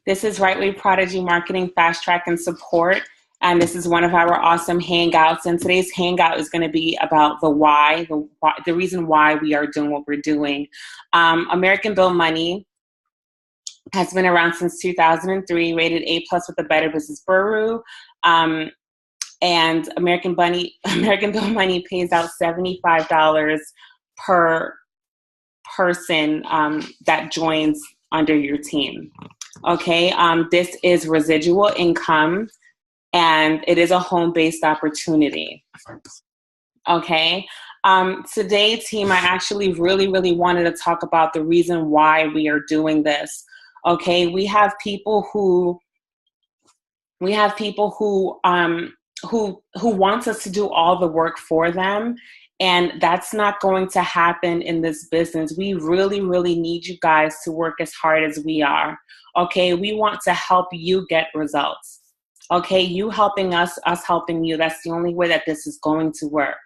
This is Right Way Prodigy Marketing Fast Track and Support. And this is one of our awesome hangouts. And today's hangout is going to be about the reason why we are doing what we're doing. American Bill Money has been around since 2003, rated A+ with the Better Business Bureau. And American Bill Money pays out $75 per person that joins under your team. Okay, this is residual income, and it is a home-based opportunity. Okay, today, team, I actually really wanted to talk about the reason why we are doing this. Okay, we have people who wants us to do all the work for them, and that's not going to happen in this business. We really need you guys to work as hard as we are. Okay, we want to help you get results. Okay, you helping us helping you. That's the only way that this is going to work.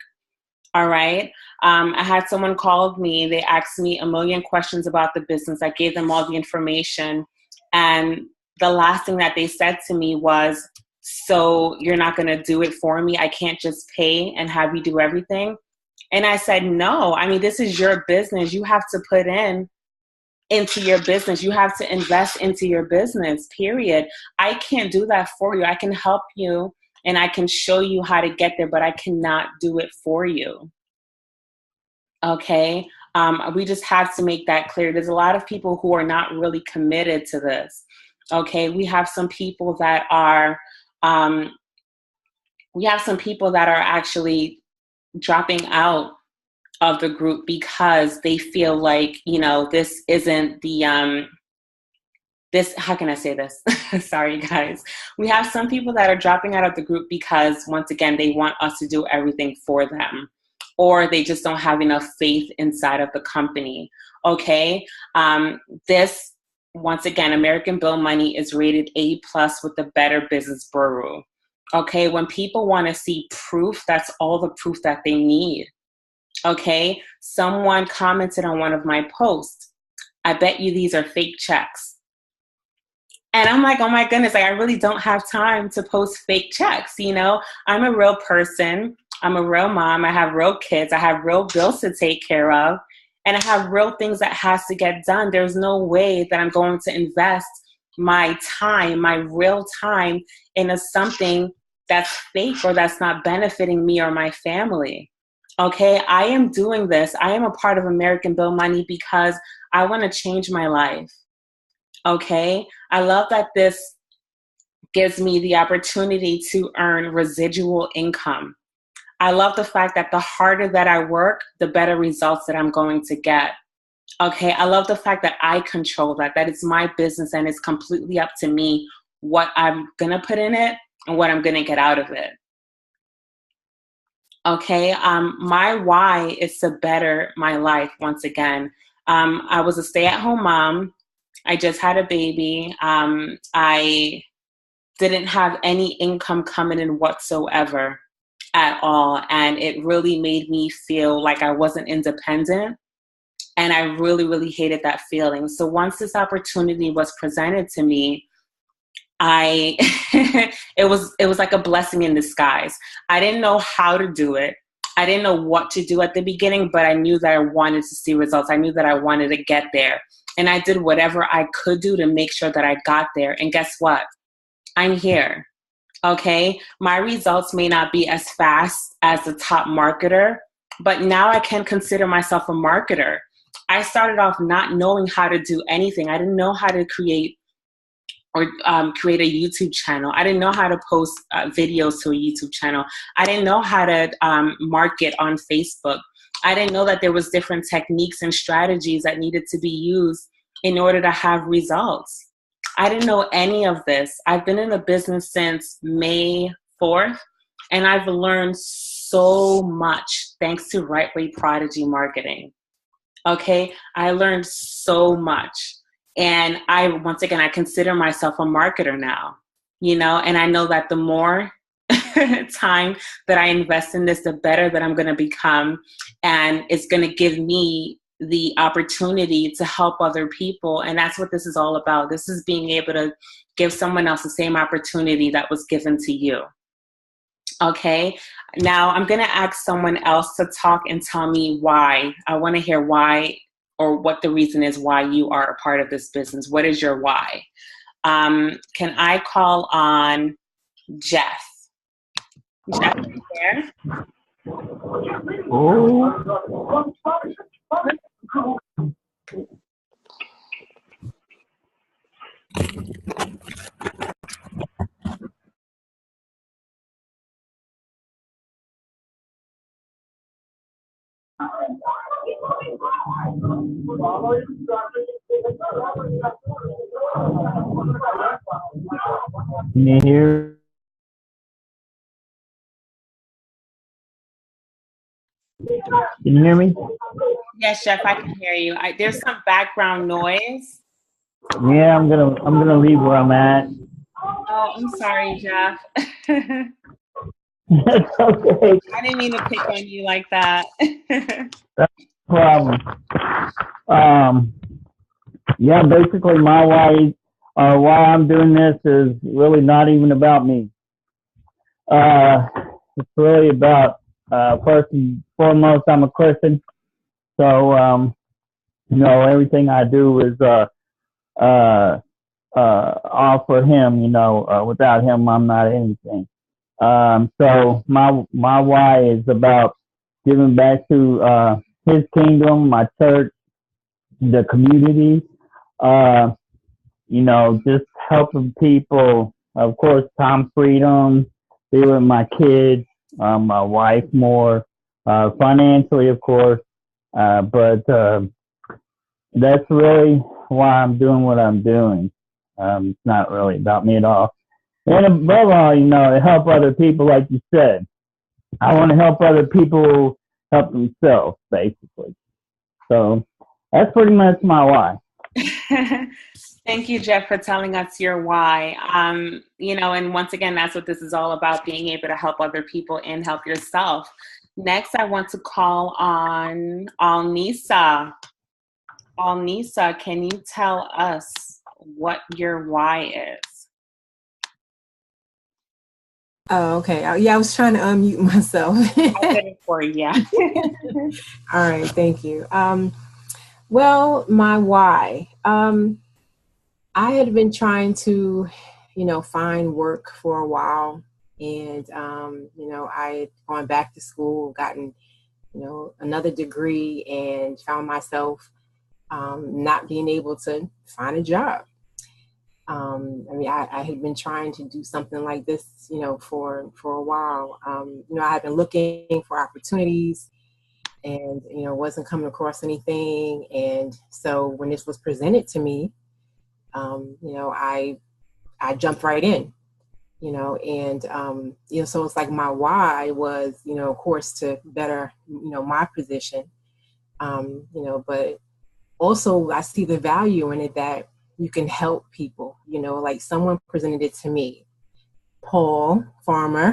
All right. I had someone called me. They asked me a million questions about the business. I gave them all the information. And the last thing that they said to me was, so you're not going to do it for me? I can't just pay and have you do everything? And I said, no. I mean, this is your business. You have to put into your business. You have to invest into your business, period. I can't do that for you. I can help you and I can show you how to get there, but I cannot do it for you. Okay? We just have to make that clear. There's a lot of people who are not really committed to this. Okay? We have some people that are actually dropping out of the group because they feel like, this isn't the, how can I say this? Sorry, guys. We have some people that are dropping out of the group because, once again, they want us to do everything for them, or they just don't have enough faith inside of the company. Okay. This, once again, American Bill Money is rated A+ with the Better Business Bureau. Okay. When people want to see proof, that's all the proof that they need. Okay. Someone commented on one of my posts, I bet you these are fake checks. And I'm like, oh my goodness, I really don't have time to post fake checks. I'm a real person. I'm a real mom. I have real kids. I have real bills to take care of. And I have real things that has to get done. There's no way that I'm going to invest my time, my real time, into something that's fake or that's not benefiting me or my family. Okay, I am doing this. I am a part of American Bill Money because I want to change my life. Okay, I love that this gives me the opportunity to earn residual income. I love the fact that the harder that I work, the better results that I'm going to get. Okay, I love the fact that I control that it's my business and it's completely up to me what I'm going to put in it and what I'm going to get out of it. Okay, my why is to better my life. Once again, I was a stay-at-home mom. I just had a baby. I didn't have any income coming in whatsoever at all. And it really made me feel like I wasn't independent. And I really hated that feeling. So once this opportunity was presented to me, it was like a blessing in disguise. I didn't know how to do it. I didn't know what to do at the beginning, but I knew that I wanted to see results. I knew that I wanted to get there. And I did whatever I could do to make sure that I got there. And guess what? I'm here. Okay. My results may not be as fast as the top marketer, but now I can consider myself a marketer. I started off not knowing how to do anything. I didn't know how to create a YouTube channel. I didn't know how to post videos to a YouTube channel. I didn't know how to market on Facebook. I didn't know that there was different techniques and strategies that needed to be used in order to have results. I didn't know any of this. I've been in the business since May 4th, and I've learned so much thanks to Right Way Prodigy Marketing. Okay, I learned so much. And once again, I consider myself a marketer now, and I know that the more time that I invest in this, the better that I'm going to become. And it's going to give me the opportunity to help other people. And that's what this is all about. This is being able to give someone else the same opportunity that was given to you. Okay, now I'm going to ask someone else to talk and tell me why. I want to hear why, or what the reason is why you are a part of this business. What is your why? Can I call on Jeff? Jeff, are you there? Oh. Can you hear? Can you hear me? Yes, Jeff, I can hear you. There's some background noise. Yeah, I'm gonna leave where I'm at. Oh, I'm sorry, Jeff. That's okay. I didn't mean to pick on you like that. That's no problem. Yeah, basically my why I'm doing this is really not even about me. It's really about first and foremost, I'm a Christian, so everything I do is all for Him. Without Him, I'm not anything. So my why is about giving back to His kingdom, my church, the community. Just helping people. Of course, time freedom, be with my kids, my wife more, financially, of course. But that's really why I'm doing what I'm doing. It's not really about me at all. And above all, to help other people, like you said. I want to help other people help themselves, basically. So that's pretty much my why. Thank you, Jeff, for telling us your why. And once again, that's what this is all about, being able to help other people and help yourself. Next, I want to call on Alnisa. Alnisa, can you tell us what your why is? Oh, okay. Yeah, I was trying to unmute myself. I did it for you, yeah. All right, thank you. Well, my why. I had been trying to, find work for a while. And, I had gone back to school, gotten, another degree, and found myself not being able to find a job. I had been trying to do something like this, for a while. I had been looking for opportunities and, wasn't coming across anything. And so when this was presented to me, I jumped right in, and, so it's like my why was, of course, to better, my position, but also I see the value in it that you can help people, like someone presented it to me, Paul Farmer.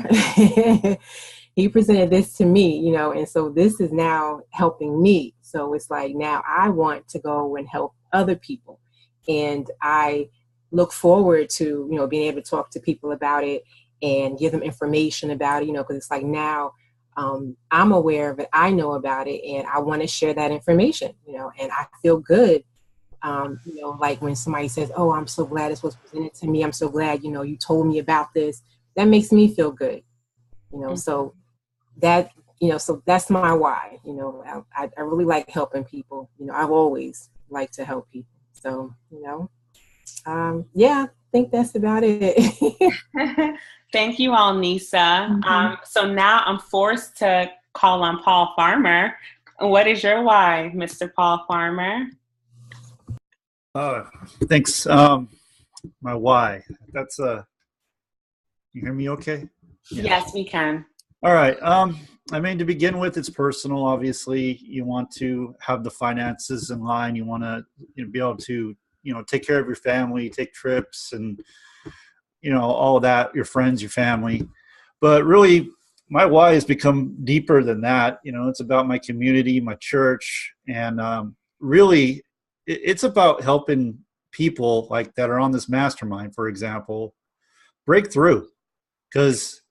He presented this to me, and so this is now helping me. So it's like now I want to go and help other people. And I look forward to, being able to talk to people about it and give them information about it, because it's like now I'm aware of it, I know about it, and I want to share that information, and I feel good. Like when somebody says, oh, I'm so glad this was presented to me. I'm so glad, you told me about this. That makes me feel good, Mm-hmm. So that, so that's my why. I really like helping people. I've always liked to help people. So, I think that's about it. Thank you, Alnisa. Mm-hmm. So now I'm forced to call on Paul Farmer. What is your why, Mr. Paul Farmer? Thanks. My why. That's you hear me okay? Yeah. Yes, we can. All right. To begin with, it's personal. Obviously, you want to have the finances in line. You want to be able to, take care of your family, take trips, and all of that, your friends, your family. But really, my why has become deeper than that. You know, it's about my community, my church, and really, it's about helping people like that are on this mastermind, for example, break through. Because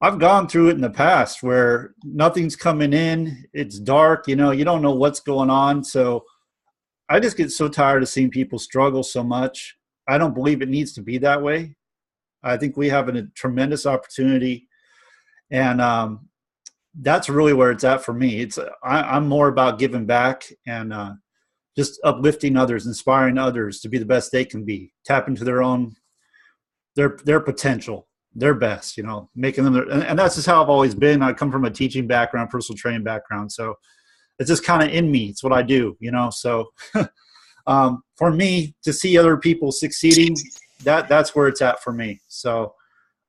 I've gone through it in the past where nothing's coming in, it's dark, you know, you don't know what's going on. So I just get so tired of seeing people struggle so much. I don't believe it needs to be that way. I think we have a tremendous opportunity, and that's really where it's at for me. I'm more about giving back and just uplifting others, inspiring others to be the best they can be, tap into their potential, their best, you know, making them and that's just how I've always been. I come from a teaching background, personal training background, so it's just kind of in me. It's what I do, you know. So for me to see other people succeeding, that's where it's at for me. So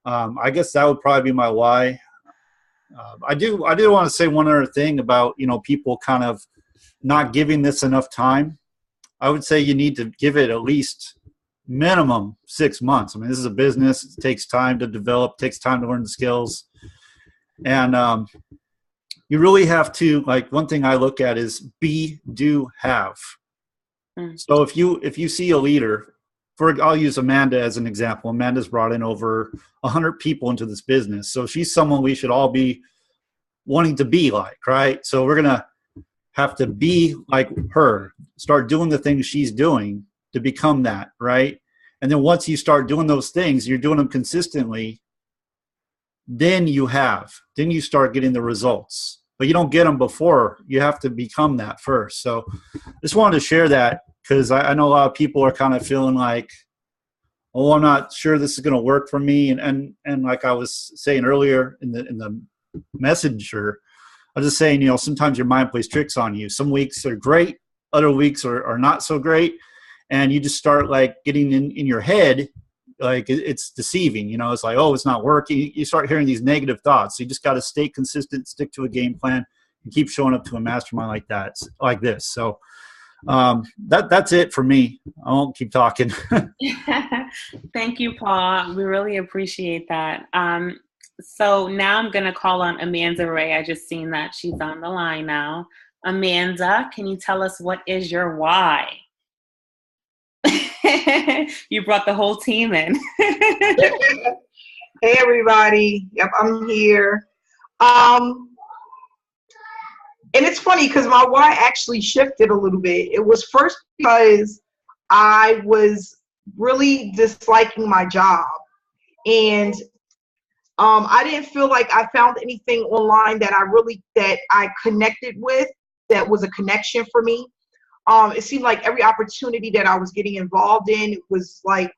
I guess that would probably be my why. I do want to say one other thing about, you know, people kind of not giving this enough time. I would say you need to give it at least minimum 6 months. I mean, this is a business. It takes time to develop, takes time to learn the skills. And you really have to, like, one thing I look at is be, do, have. So if you see a leader, I'll use Amanda as an example. Amanda's brought in over 100 people into this business. So she's someone we should all be wanting to be like, right? So we're going to have to be like her, start doing the things she's doing to become that, right? And then once you start doing those things, you're doing them consistently, then you start getting the results. But you don't get them before. You have to become that first. So just wanted to share that because I know a lot of people are kind of feeling like, oh, I'm not sure this is going to work for me. And like I was saying earlier in the messenger, I was just saying, you know, sometimes your mind plays tricks on you. Some weeks are great, other weeks are not so great. And you just start like getting in your head, like it's deceiving, you know, it's like, oh, it's not working. You start hearing these negative thoughts. So you just got to stay consistent, stick to a game plan, and keep showing up to a mastermind like that, like this. So that's it for me. I won't keep talking. Thank you, Paul. We really appreciate that. So now I'm going to call on Amanda Ray. I just seen that she's on the line now. Amanda, can you tell us what is your why? You brought the whole team in. Hey, everybody. Yep, I'm here. And it's funny because my why actually shifted a little bit. It was first because I was really disliking my job. And I didn't feel like I found anything online that I connected with that was a connection for me. It seemed like every opportunity that I was getting involved in was like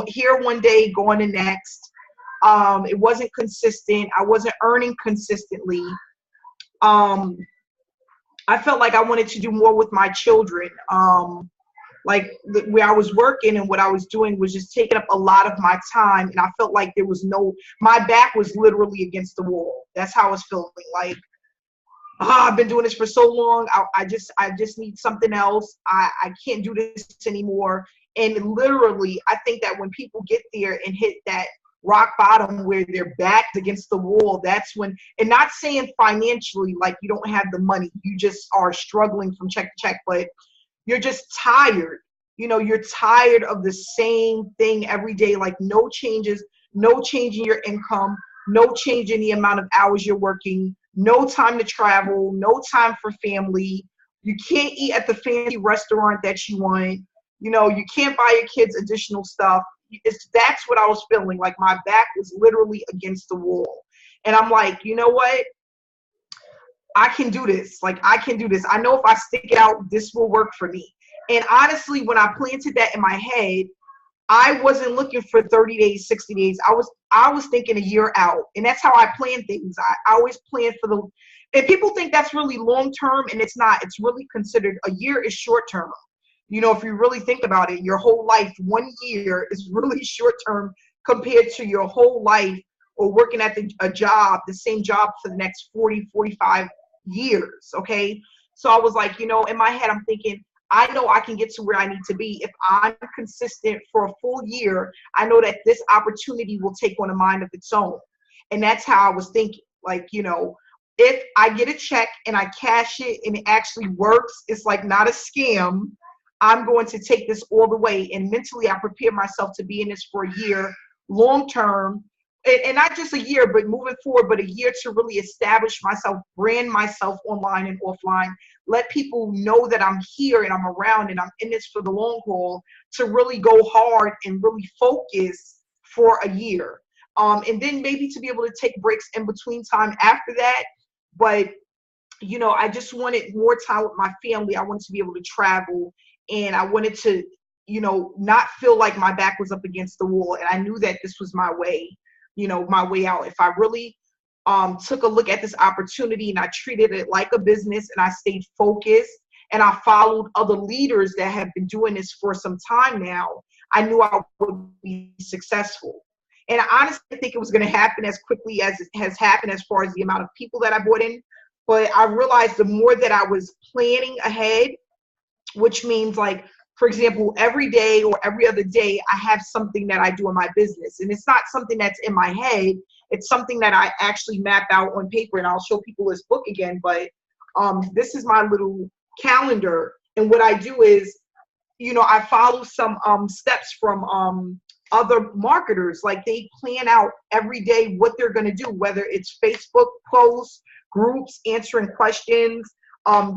here one day, going the next. It wasn't consistent. I wasn't earning consistently. I felt like I wanted to do more with my children. Where I was working and what I was doing was just taking up a lot of my time. And I felt like my back was literally against the wall. That's how I was feeling. Like, I've been doing this for so long. I just need something else. I can't do this anymore. And literally, I think that when people get there and hit that rock bottom where their back against the wall, that's when, and not saying financially, like you don't have the money, you just are struggling from check to check, but you're just tired. You know, you're tired of the same thing every day, like no changes, no change in your income, no change in the amount of hours you're working, no time to travel, no time for family. You can't eat at the fancy restaurant that you want. You know, you can't buy your kids additional stuff. That's what I was feeling. Like my back was literally against the wall. And I'm like, you know what? I can do this. Like, I can do this. I know if I stick it out, this will work for me. And honestly, when I planted that in my head, I wasn't looking for 30 days, 60 days. I was thinking a year out. And that's how I plan things. I always plan for and people think that's really long term, and it's not. It's really considered, a year is short term. You know, if you really think about it, your whole life, 1 year is really short term compared to your whole life or working at the same job for the next 40, 45 years. Okay. So I was like, you know, in my head, I'm thinking, I know I can get to where I need to be. If I'm consistent for a full year, I know that this opportunity will take on a mind of its own. And that's how I was thinking. Like, if I get a check and I cash it and it actually works, it's like not a scam. I'm going to take this all the way. And mentally, I prepare myself to be in this for a year, long term, and not just a year, but moving forward, but a year to really establish myself, brand myself online and offline, let people know that I'm here and I'm around and I'm in this for the long haul, to really go hard and really focus for a year. And then maybe to be able to take breaks in between time after that. But, I just wanted more time with my family. I wanted to be able to travel, and I wanted to, not feel like my back was up against the wall. And I knew that this was my way, my way out. If I really took a look at this opportunity and I treated it like a business and I stayed focused and I followed other leaders that have been doing this for some time now, I knew I would be successful. And I honestly think it was going to happen as quickly as it has happened as far as the amount of people that I brought in. But I realized the more that I was planning ahead, which means, like, for example, every day or every other day, I have something that I do in my business. And it's not something that's in my head. It's something that I actually map out on paper, and I'll show people this book again. But this is my little calendar. And what I do is, I follow some steps from other marketers. Like, they plan out every day what they're going to do, whether it's Facebook posts, groups, answering questions,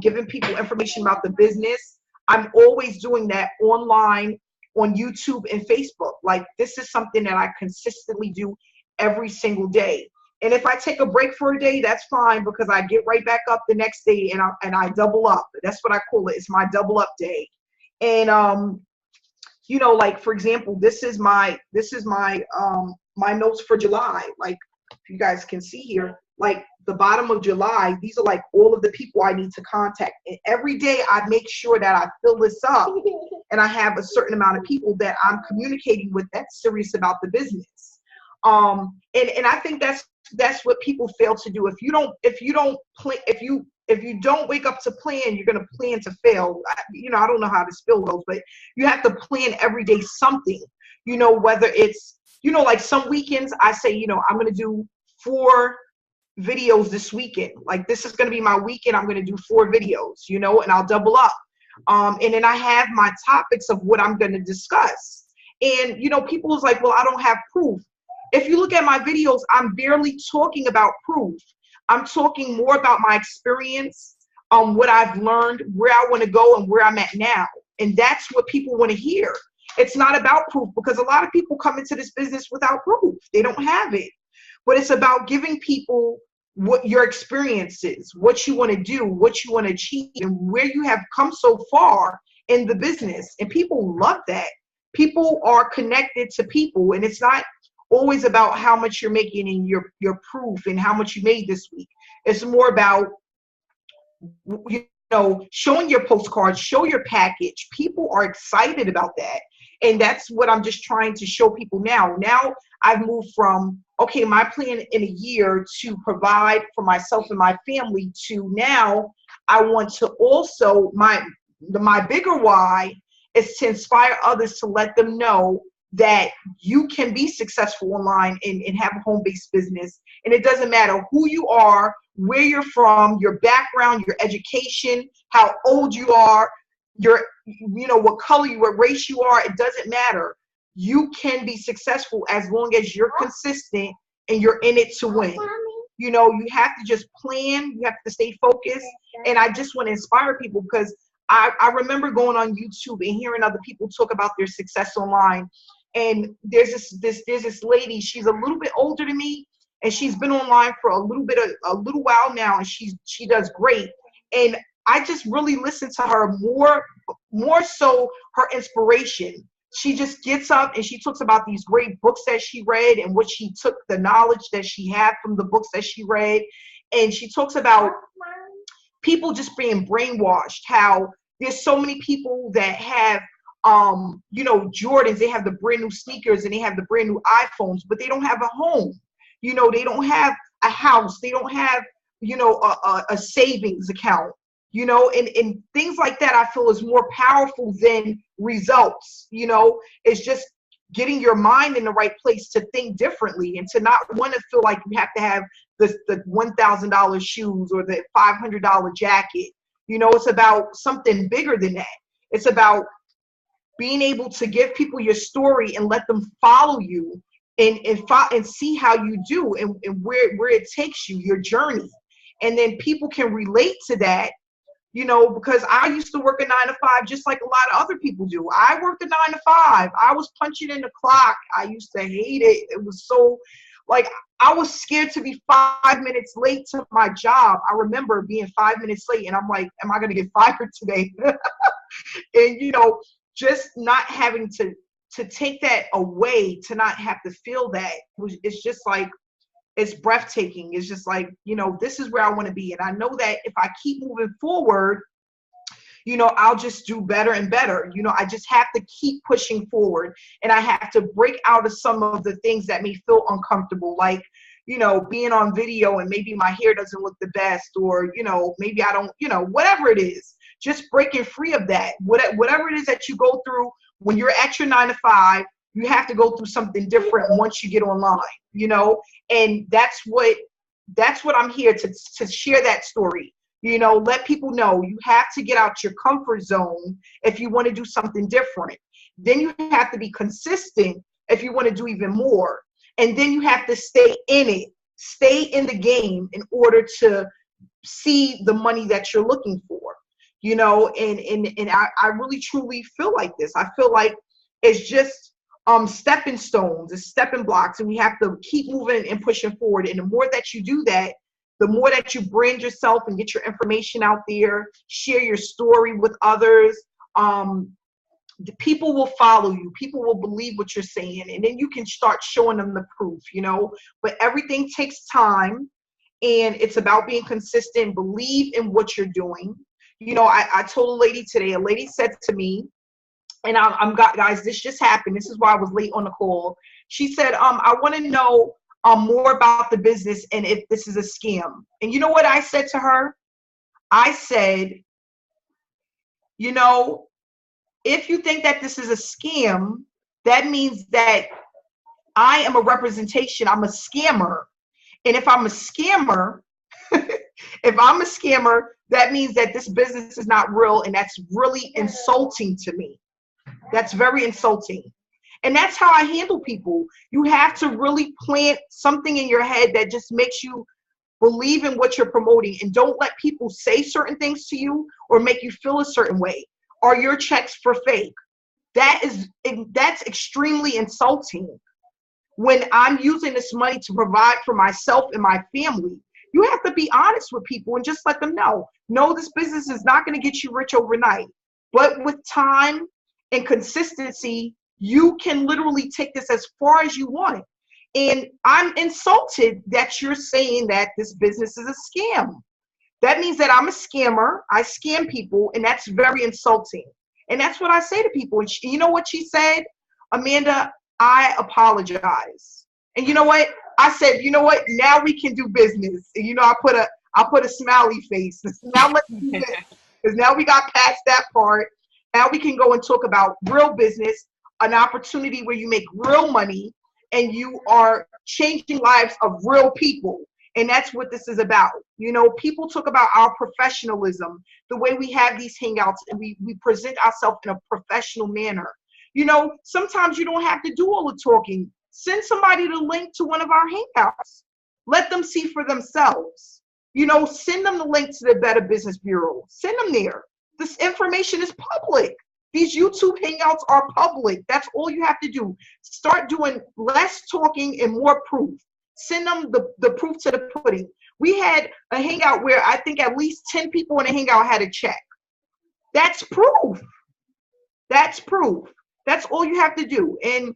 giving people information about the business. I'm always doing that online on YouTube and Facebook. Like, this is something that I consistently do every single day. And if I take a break for a day, that's fine, because I get right back up the next day and I double up. That's what I call it. It's my double up day. And like, for example, this is my my notes for July. Like, if you guys can see here, like the bottom of July, these are like all of the people I need to contact. And every day I make sure that I fill this up and I have a certain amount of people that I'm communicating with that's serious about the business. And I think that's what people fail to do. If you don't wake up to plan, you're going to plan to fail. I don't know how to spell those, but you have to plan every day something, whether it's, like some weekends I say, I'm going to do 4 videos this weekend. Like, this is going to be my weekend. I'm going to do 4 videos, and I'll double up. And then I have my topics of what I'm going to discuss. And, people is like, well, I don't have proof. If you look at my videos, I'm barely talking about proof. I'm talking more about my experience, what I've learned, where I want to go, and where I'm at now. And that's what people want to hear. It's not about proof, because a lot of people come into this business without proof. They don't have it. But it's about giving people what your experience is, what you want to do, what you want to achieve, and where you have come so far in the business. And people love that. People are connected to people, and it's not always about how much you're making and your proof and how much you made this week. It's more about, showing your postcards, show your package. People are excited about that. And that's what I'm just trying to show people now. Now I've moved from, okay, my plan in a year to provide for myself and my family, to now I want to also, my bigger why is to inspire others, to let them know that you can be successful online and have a home-based business. And it doesn't matter who you are, where you're from, your background, your education, how old you are, what color you, what race you are. It doesn't matter. You can be successful as long as you're consistent and you're in it to win. You have to just plan. You have to stay focused. And I just want to inspire people, because I remember going on YouTube and hearing other people talk about their success online. And there's this lady, she's a little bit older than me, and she's been online for a little while now, and she does great. And I just really listen to her more so her inspiration. She just gets up and she talks about these great books that she read and what she took, the knowledge that she had from the books that she read. And she talks about people just being brainwashed, how there's so many people that have Jordans, they have the brand new sneakers and they have the brand new iPhones, but they don't have a home. They don't have a house. They don't have, a savings account, and things like that I feel is more powerful than results. It's just getting your mind in the right place to think differently and to not want to feel like you have to have the $1,000 shoes or the $500 jacket. You know, it's about something bigger than that. It's about being able to give people your story and let them follow you and see how you do and where it takes you, your journey. And then people can relate to that, you know, because I used to work a 9 to 5 just like a lot of other people do. I worked a 9 to 5. I was punching in the clock. I used to hate it. It was so, like, I was scared to be 5 minutes late to my job. I remember being 5 minutes late and I'm like, am I going to get fired today? And, you know, just not having to take that away, to not have to feel that, it's just like, it's breathtaking. It's just like, you know, this is where I want to be. And I know that if I keep moving forward, you know, I'll just do better and better. You know, I just have to keep pushing forward, and I have to break out of some of the things that may feel uncomfortable, like, you know, being on video and maybe my hair doesn't look the best, or, you know, maybe I don't, you know, whatever it is, just breaking free of that. Whatever it is that you go through when you're at your 9 to 5, you have to go through something different once you get online, you know, and that's what I'm here to share that story. You know, let people know you have to get out your comfort zone if you want to do something different. Then you have to be consistent if you want to do even more. And then you have to stay in it, stay in the game in order to see the money that you're looking for, you know, and I really truly feel like this. I feel like it's just stepping stones, it's stepping blocks, and we have to keep moving and pushing forward. And the more that you do that, the more that you brand yourself and get your information out there, share your story with others, the people will follow you. People will believe what you're saying. And then you can start showing them the proof, you know. But everything takes time, and it's about being consistent. Believe in what you're doing. You know, I told a lady today, a lady said to me, and guys, this just happened. This is why I was late on the call. She said, I want to know more about the business and if this is a scam. And you know what I said to her? I said, you know, if you think that this is a scam, that means that I am a representation. I'm a scammer. And if I'm a scammer, that means that this business is not real. And that's really insulting to me. That's very insulting. And that's how I handle people. You have to really plant something in your head that just makes you believe in what you're promoting, and don't let people say certain things to you or make you feel a certain way. Are your checks for fake? That's extremely insulting. When I'm using this money to provide for myself and my family, you have to be honest with people and just let them know, no, this business is not going to get you rich overnight. But with time and consistency, you can literally take this as far as you want. And I'm insulted that you're saying that this business is a scam. That means that I'm a scammer. I scam people, and that's very insulting. And that's what I say to people. And you know what she said? Amanda, I apologize. And you know what? I said, you know what? Now we can do business. And, you know, I put a smiley face. Now let's do this. Because now we got past that part. Now we can go and talk about real business, an opportunity where you make real money and you are changing lives of real people. And that's what this is about. You know, people talk about our professionalism, the way we have these hangouts, and we present ourselves in a professional manner. You know, sometimes you don't have to do all the talking. Send somebody the link to one of our hangouts. Let them see for themselves. You know, send them the link to the Better Business Bureau. Send them there. This information is public. These YouTube hangouts are public. That's all you have to do. Start doing less talking and more proof. Send them the proof to the pudding. We had a hangout where I think at least 10 people in the hangout had a check. That's proof. That's proof. That's all you have to do. And,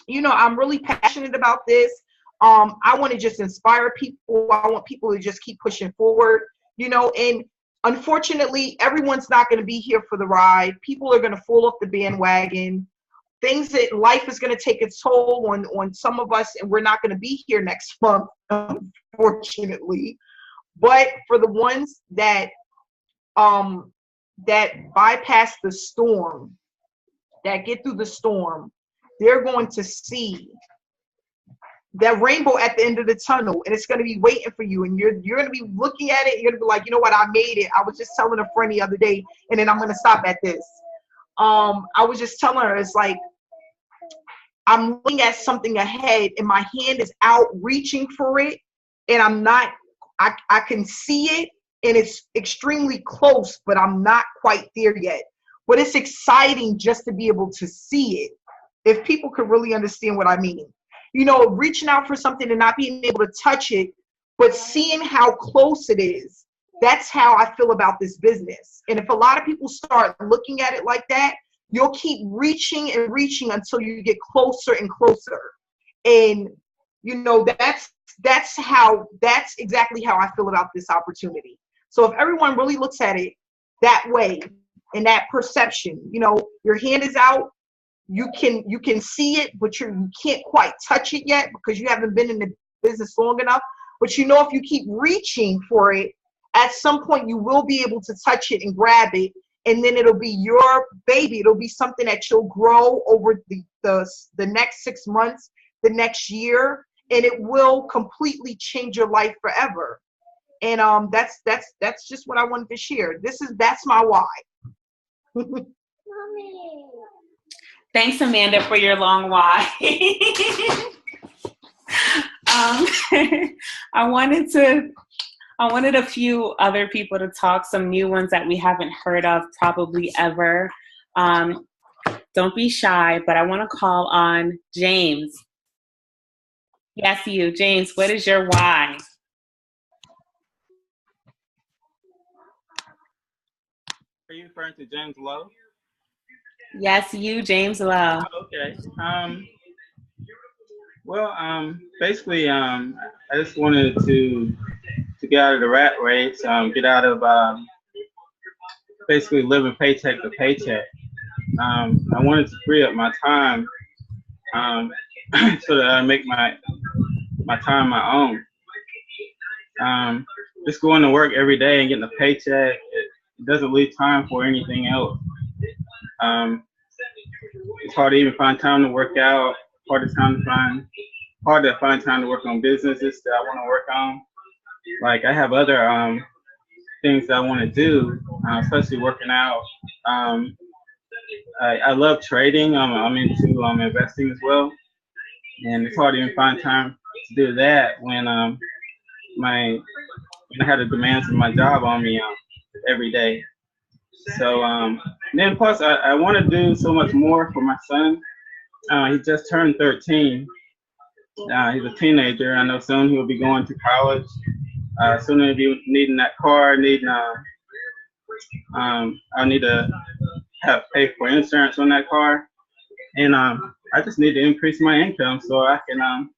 you know, I'm really passionate about this. I want to just inspire people. I want people to just keep pushing forward, you know, and unfortunately, everyone's not going to be here for the ride. People are going to fall off the bandwagon. Things that life is going to take its toll on some of us, and we're not going to be here next month, unfortunately. But for the ones that bypass the storm, that get through the storm, they're going to see that rainbow at the end of the tunnel, and it's going to be waiting for you, and you're going to be looking at it. You're going to be like, you know what, I made it. I was just telling a friend the other day, and then I'm going to stop at this. I was just telling her, it's like I'm looking at something ahead, and my hand is out reaching for it, and I'm not. I can see it, and it's extremely close, but I'm not quite there yet. But it's exciting just to be able to see it. If people could really understand what I mean. You know, reaching out for something and not being able to touch it, but seeing how close it is. That's how I feel about this business. And if a lot of people start looking at it like that, you'll keep reaching and reaching until you get closer and closer. And, you know, that's exactly how I feel about this opportunity. So if everyone really looks at it that way, and that perception, you know, your hand is out, you can see it, but you can't quite touch it yet because you haven't been in the business long enough. But you know, if you keep reaching for it, at some point you will be able to touch it and grab it, and then it'll be your baby. It'll be something that you'll grow over the next 6 months, the next year, and it will completely change your life forever. And that's just what I wanted to share. That's my why. Mommy. Thanks, Amanda, for your long why. I wanted a few other people to talk, some new ones that we haven't heard of probably ever. Don't be shy, but I want to call on James. Yes, you. James, what is your why? Are you referring to James Lowe? Yes, you, James Lowe. Okay. Basically, I just wanted to get out of the rat race, get out of basically living paycheck to paycheck. I wanted to free up my time so that I make my time my own. Just going to work every day and getting a paycheck, it doesn't leave time for anything else. It's hard to even find time to work out, hard to find time to work on businesses that I want to work on. Like I have other things that I want to do, especially working out. I love trading. I'm into investing as well, and it's hard to even find time to do that when I have the demands of my job on me every day. So then plus I want to do so much more for my son. He just turned 13. He's a teenager. I know soon he will be going to college. Soon he'll be needing that car. I need to pay for insurance on that car, and I just need to increase my income so I can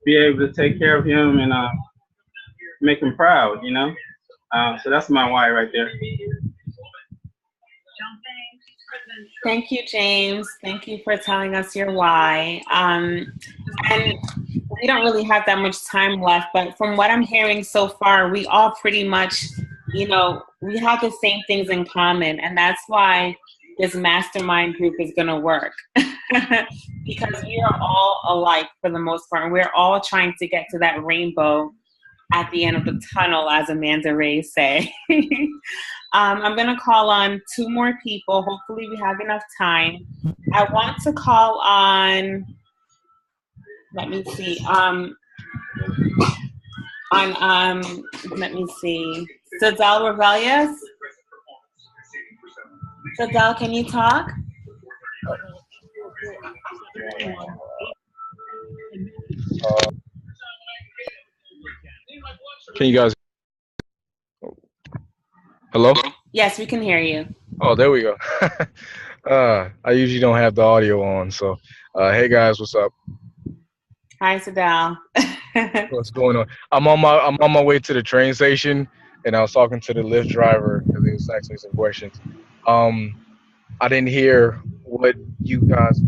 be able to take care of him and make him proud. You know. So that's my why right there. Thank you, James. Thank you for telling us your why. And we don't really have that much time left, but from what I'm hearing so far, we all pretty much, you know, we have the same things in common. And that's why this mastermind group is going to work. Because we are all alike for the most part. And we're all trying to get to that rainbow at the end of the tunnel, as Amanda Ray say. I'm going to call on 2 more people. Hopefully we have enough time. I want to call on, let me see, Sadal Rebellious. Sadal, can you talk? Can you guys? Hello? Yes, we can hear you. Oh, there we go. I usually don't have the audio on, so hey guys, what's up? Hi, Sadal. What's going on? I'm on my way to the train station, and I was talking to the Lyft driver because he was asking me some questions. I didn't hear what you guys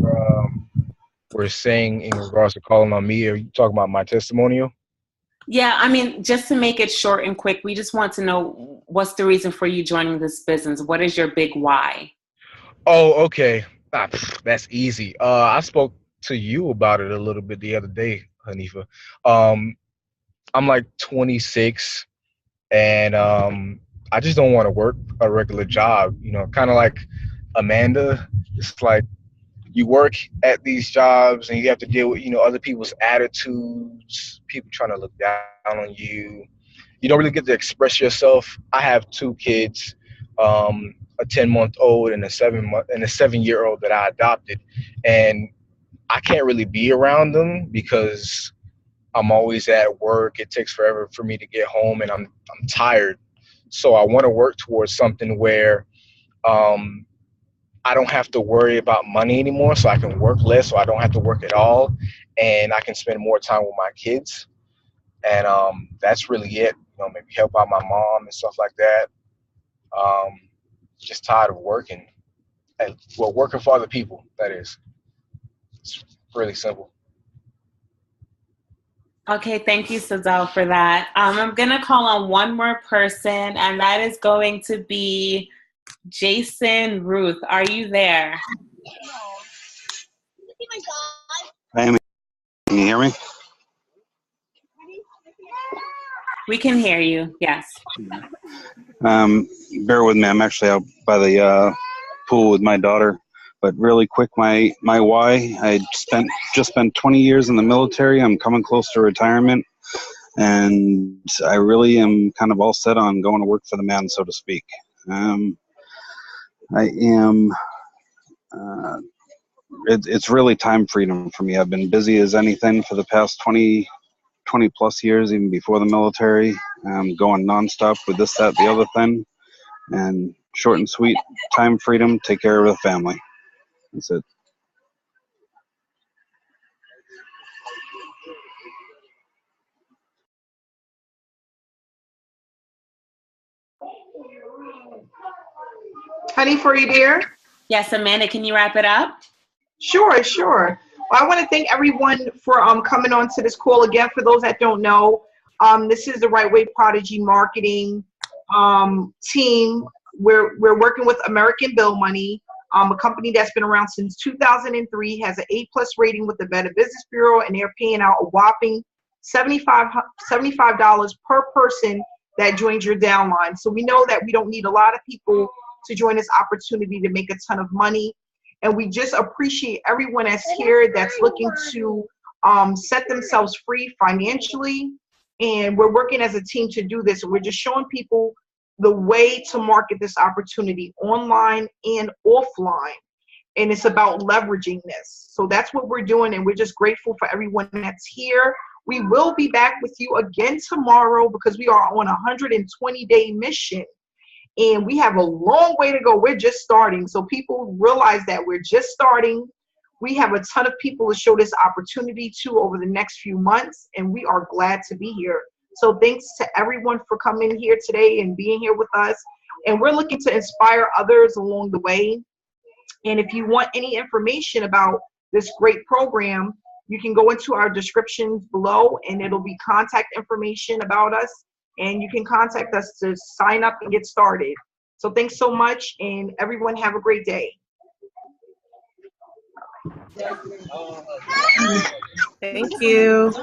were saying in regards to calling on me. Are you talking about my testimonial? Yeah, I mean, just to make it short and quick, we just want to know what's the reason for you joining this business? What is your big why? Oh, okay. That's easy. I spoke to you about it a little bit the other day, Hanifa. I'm like 26, and I just don't want to work a regular job. You know, kind of like Amanda. It's like you work at these jobs and you have to deal with, you know, other people's attitudes, people trying to look down on you. You don't really get to express yourself. I have two kids, a 10-month-old and a 7-year-old that I adopted, and I can't really be around them because I'm always at work. It takes forever for me to get home, and I'm tired. So I want to work towards something where I don't have to worry about money anymore, so I can work less, so I don't have to work at all, and I can spend more time with my kids. And that's really it. You know, maybe help out my mom and stuff like that. Just tired of working, and well, working for other people. That is, it's really simple. Okay, thank you, Sazelle, for that. I'm going to call on one more person, and that is going to be Jason Ruth. Are you there? I am. Can you hear me? We can hear you, yes. Bear with me. I'm actually out by the pool with my daughter. But really quick, my why, I just spent 20 years in the military. I'm coming close to retirement. And I really am kind of all set on going to work for the man, so to speak. I am, it's really time freedom for me. I've been busy as anything for the past 20 plus years, even before the military. Going nonstop with this, that, the other thing. And short and sweet, time freedom, take care of the family. That's it. Honey, for you, dear? Yes, Amanda, can you wrap it up? Sure. Well, I want to thank everyone for coming on to this call again. For those that don't know, this is the Right Way Prodigy Marketing team. We're working with American Bill Money, a company that's been around since 2003, has an A+ rating with the Better Business Bureau, and they're paying out a whopping $75 per person that joins your downline. So we know that we don't need a lot of people to join this opportunity to make a ton of money. And we just appreciate everyone that's here that's looking to set themselves free financially. And we're working as a team to do this. We're just showing people the way to market this opportunity online and offline. And it's about leveraging this. So that's what we're doing. And we're just grateful for everyone that's here. We will be back with you again tomorrow because we are on a 120-day mission. And we have a long way to go. We're just starting. So people realize that we're just starting. We have a ton of people to show this opportunity to over the next few months. And we are glad to be here. So thanks to everyone for coming here today and being here with us. And we're looking to inspire others along the way. And if you want any information about this great program, you can go into our descriptions below and it'll be contact information about us. And you can contact us to sign up and get started. So thanks so much, and everyone have a great day. Thank you.